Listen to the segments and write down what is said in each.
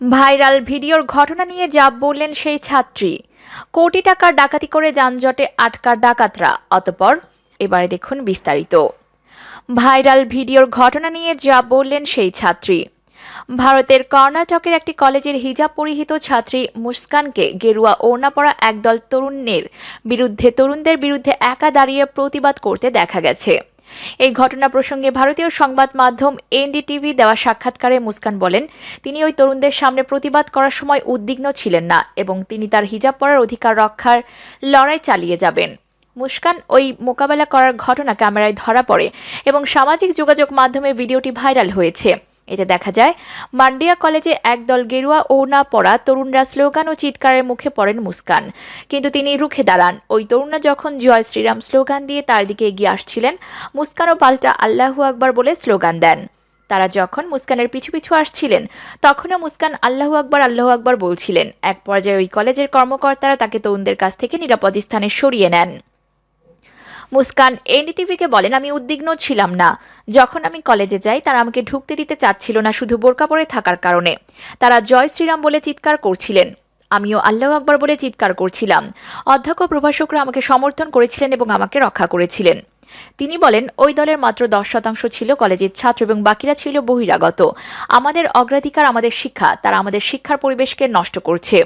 Viral ভিডিওর ঘটনা নিয়ে যা বললেন সেই ছাত্রী। কোটি টাকার ডাকাতি করে যানজটে আটকা ডাকাতরা। অতঃপর এবারে দেখুন বিস্তারিত। ভাইরাল ভিডিওর ঘটনা নিয়ে যা বললেন সেই ছাত্রী। ভারতের কর্ণাটকের একটি কলেজের হিজাব পরিহিত ছাত্রী মুস্কানকে গেরুয়া ওড়না পরা একদল তরুণদের বিরুদ্ধে একা দাঁড়িয়ে প্রতিবাদ করতে দেখা গেছে। এই ঘটনা প্রসঙ্গে ভারতীয় সংবাদ মাধ্যম এনডিটিভি দেওয়া সাক্ষাৎকারে মুস্কান বলেন, তিনি ওই তরুণদের সামনে প্রতিবাদ করার সময় উদ্বিগ্ন ছিলেন না এবং তিনি তার হিজাব পরার অধিকার রক্ষার লড়াই চালিয়ে যাবেন। মুস্কান ওই মোকাবেলা করার ঘটনা ক্যামেরায় ধরা পড়ে এবং সামাজিক যোগাযোগ মাধ্যমে ভিডিওটি ভাইরাল হয়েছে। এতে দেখা যায়, মান্ডিয়া কলেজে একদল গেরুয়া ওড়না পরা তরুণরা স্লোগান ও চিৎকারের মুখে পড়েন মুস্কান, কিন্তু তিনি রুখে দাঁড়ান। ওই তরুণরা যখন জয় শ্রীরাম স্লোগান দিয়ে তার দিকে এগিয়ে আসছিলেন, মুস্কানও পাল্টা আল্লাহু আকবার বলে স্লোগান দেন। তারা যখন মুস্কানের পিছু পিছু আসছিলেন, তখনও মুস্কান আল্লাহু আকবার বলছিলেন। এক পর্যায়ে ওই কলেজের কর্মকর্তারা তাকে তরুণদের কাছ থেকে নিরাপদ স্থানে সরিয়ে নেন। মুস্কান এনডিটিভিকে বলেন, আমি উদ্বিগ্ন ছিলাম না। যখন আমি কলেজে যাই, তারা আমাকে ঢুকতে দিতে চাচ্ছিল না শুধু বোরকা পরে থাকার কারণে। তারা জয় শ্রীরাম বলে চিৎকার করছিলেন। আমিও আল্লাহু আকবার বলে চিৎকার করছিলাম। অধ্যক্ষ প্রভাষকরা আমাকে সমর্থন করেছিলেন এবং আমাকে রক্ষা করেছিলেন। তিনি বলেন, ওই দলের মাত্র 10% ছিল কলেজের ছাত্র এবং বাকিরা ছিল বহিরাগত। আমাদের অগ্রাধিকার আমাদের শিক্ষা, তারা আমাদের শিক্ষার পরিবেশকে নষ্ট করছে।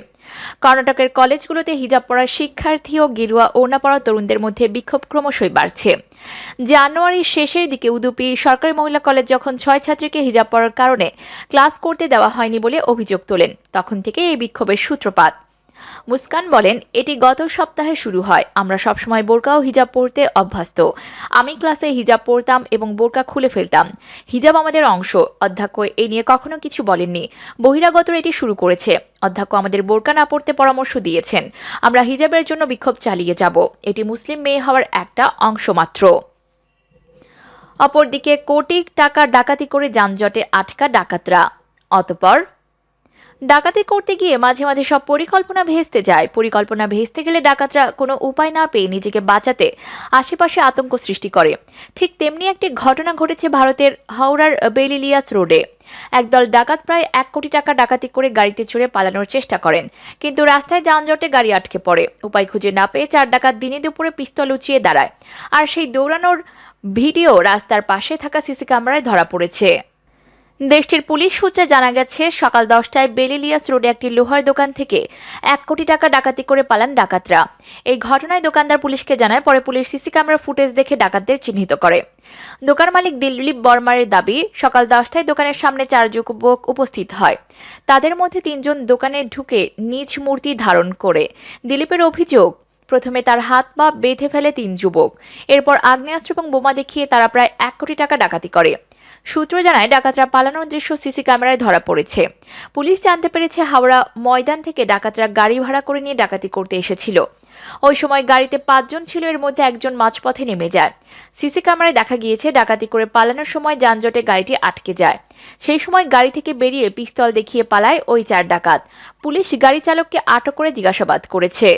কর্ণাটকের কলেজগুলোতে হিজাব পরা শিক্ষার্থী ও গেরুয়া ওড়না পরা তরুণদের মধ্যে বিক্ষোভ ক্রমশই বাড়ছে। জানুয়ারির শেষের দিকে উদুপি সরকারি মহিলা কলেজ যখন 6 ছাত্রীকে হিজাব পরার কারণে ক্লাস করতে দেওয়া হয়নি বলে অভিযোগ তোলেন, তখন থেকে এই বিক্ষোভের সূত্রপাত। মুস্কান বলেন, এটি গত সপ্তাহে শুরু হয়। আমরা সবসময় বোরকা ও হিজাব পরতে অভ্যস্ত। আমি ক্লাসে হিজাব পরতাম এবং বোরকা খুলে ফেলতাম। হিজাব আমাদের অংশ। অধ্যক্ষ এ নিয়ে কখনো কিছু বলেননি। বহিরাগতরা এটি শুরু করেছে। অধ্যক্ষ আমাদের বোরকা না পরতে পরামর্শ দিয়েছেন। আমরা হিজাবের জন্য বিক্ষোভ চালিয়ে যাব। এটি মুসলিম মেয়ে হওয়ার একটা অংশ মাত্র। অপরদিকে কোটি টাকা ডাকাতি করে যানজটে আটকা ডাকাতরা। অতঃপর ডাকাতি করতে গিয়ে মাঝে মাঝে সব পরিকল্পনা ভেস্তে যায়। পরিকল্পনা ভেস্তে গেলে ডাকাতরা কোনো উপায় না পেয়ে নিজেকে বাঁচাতে আশেপাশে আতঙ্ক সৃষ্টি করে। ঠিক তেমনি একটি ঘটনা ঘটেছে ভারতের হাওড়ার বেলিলিয়াস রোডে। একদল ডাকাত প্রায় 1 কোটি টাকা ডাকাতি করে গাড়িতে চড়ে পালানোর চেষ্টা করেন, কিন্তু রাস্তায় যানজটে গাড়ি আটকে পড়ে। উপায় খুঁজে না পেয়ে 4 ডাকাত দিনে দুপুরে পিস্তল উঁচিয়ে দাঁড়ায়, আর সেই দৌড়ানোর ভিডিও রাস্তার পাশে থাকা সিসি ক্যামেরায় ধরা পড়েছে। দেশটির পুলিশ সূত্রে জানা গেছে, সকাল 10টায় বেলিলিয়াস রোডে একটি লোহার দোকান থেকে 1 কোটি টাকা ডাকাতি করে পালান ডাকাতরা। এই ঘটনায় দোকানদার পুলিশকে জানায়। পরে পুলিশ সিসি ক্যামেরা ফুটেজ দেখে ডাকাতদের চিহ্নিত করে। দোকান মালিক দিলীপ বর্মার দাবি, সকাল 10টায় দোকানের সামনে 4 যুবক উপস্থিত হয়। তাদের মধ্যে 3 জন দোকানে ঢুকে নিজ মূর্তি ধারণ করে। দিলীপের অভিযোগ, প্রথমে তার হাত পা বেঁধে ফেলে 3 যুবক। এরপর আগ্নেয়াস্ত্র এবং বোমা দেখিয়ে তারা প্রায় 1 কোটি টাকা ডাকাতি করে। সূত্র জানায়, ডাকাতরা পালানোর দৃশ্য সিসি ক্যামেরায় ধরা পড়েছে। পুলিশ জানতে পেরেছে, হাওড়া ময়দান থেকে ডাকাতরা গাড়ি ভাড়া করে নিয়ে ডাকাতি করতে এসেছিল। ওই সময় গাড়িতে 5 জন ছিল, এর মধ্যে একজন মাঝপথে নেমে যায়। সিসি ক্যামেরায় দেখা গিয়েছে, ডাকাতি করে পালানোর সময় যানজটে গাড়িটি আটকে যায়। সেই সময় গাড়ি থেকে বেরিয়ে পিস্তল দেখিয়ে পালায় ওই 4 ডাকাত। পুলিশ গাড়ি চালককে আটক করে জিজ্ঞাসাবাদ করেছে।